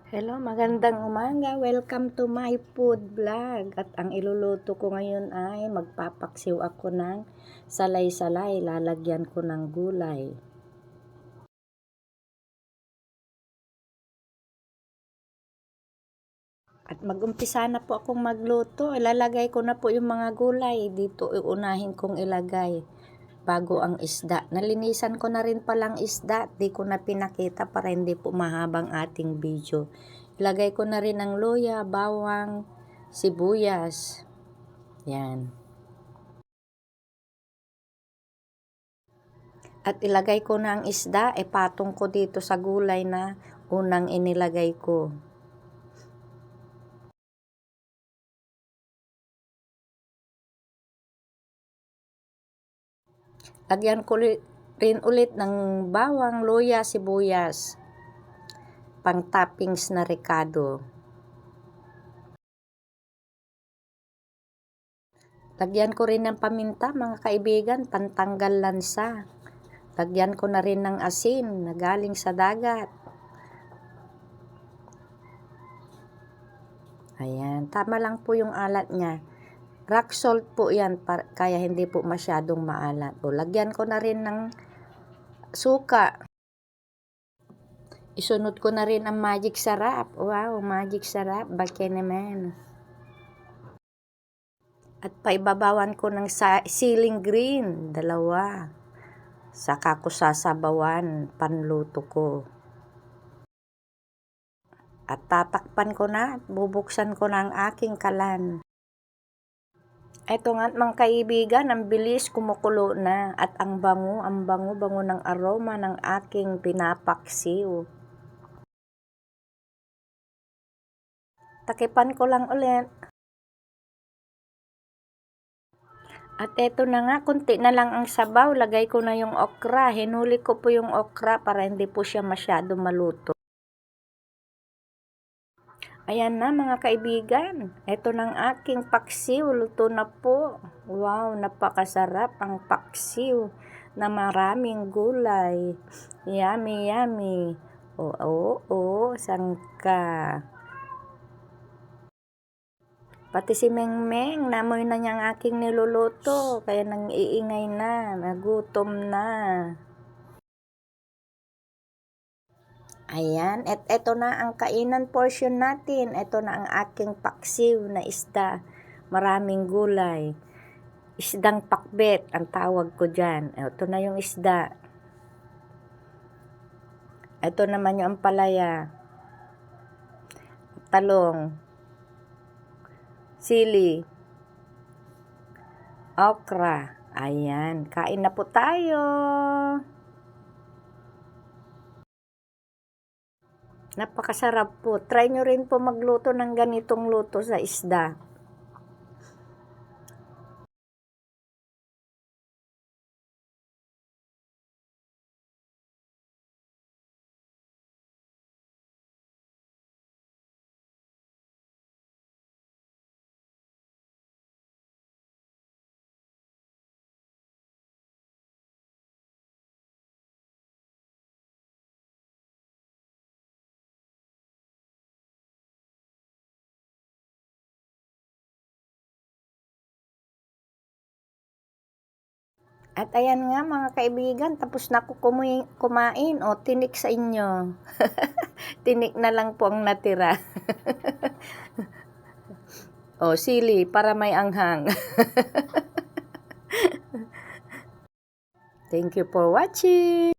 Hello, magandang umaga. Welcome to my food vlog. At ang iluluto ko ngayon ay magpapaksiw ako ng salay-salay. Lalagyan ko ng gulay. At mag-umpisa na po akong magluto. Ilalagay ko na po yung mga gulay. Dito uunahin kong ilagay bago ang isda. Nalinisan ko na rin palang isda. Di ko na pinakita para hindi po mahabang ating video. Ilagay ko na rin ang luya, bawang, sibuyas. Yan. At ilagay ko na ang isda, ipatong ko dito sa gulay na unang inilagay ko. Lagyan ko rin ulit ng bawang, luya, sibuyas. Pang toppings na ricado. Lagyan ko rin ng paminta, mga kaibigan, pantanggal lansa. Lagyan ko na rin ng asin na galing sa dagat. Ayan, tama lang po yung alat niya. Rock salt po yan, kaya hindi po masyadong maalat. O, lagyan ko na rin ng suka. Isunod ko na rin ang magic sarap. Wow, magic sarap. Bakit naman. At paibabawan ko ng siling green. 2. Saka ko sasabawan panluto ko. At tatakpan ko na. Bubuksan ko na ang aking kalan. Eto nga mga kaibigan, ang bilis kumukulo na. At ang bango ng aroma ng aking pinapaksiw. Takipan ko lang ulit. At eto na nga, kunti na lang ang sabaw. Lagay ko na yung okra. Hinuli ko po yung okra para hindi po siya masyado maluto. Ayan na mga kaibigan. Eto na ang aking paksiw. Luto na po. Wow, napakasarap ang paksiw na maraming gulay. Yummy, yummy. Oo, sangka. Pati si Mengmeng, namoy na niya ang aking niluluto. Kaya nang iingay na, nagutom na. Ayan, at eto na ang kainan portion natin. Eto na ang aking paksiw na isda. Maraming gulay. Isdang pakbet, ang tawag ko dyan. Eto na yung isda. Eto naman yung ampalaya. Talong. Sili. Okra. Ayan, kain na po tayo. Napakasarap po. Try nyo rin po magluto ng ganitong luto sa isda. At ayan nga mga kaibigan, tapos na ako kumain. O, tinik sa inyo. Tinik na lang po ang natira. O, sili para may anghang. Thank you for watching.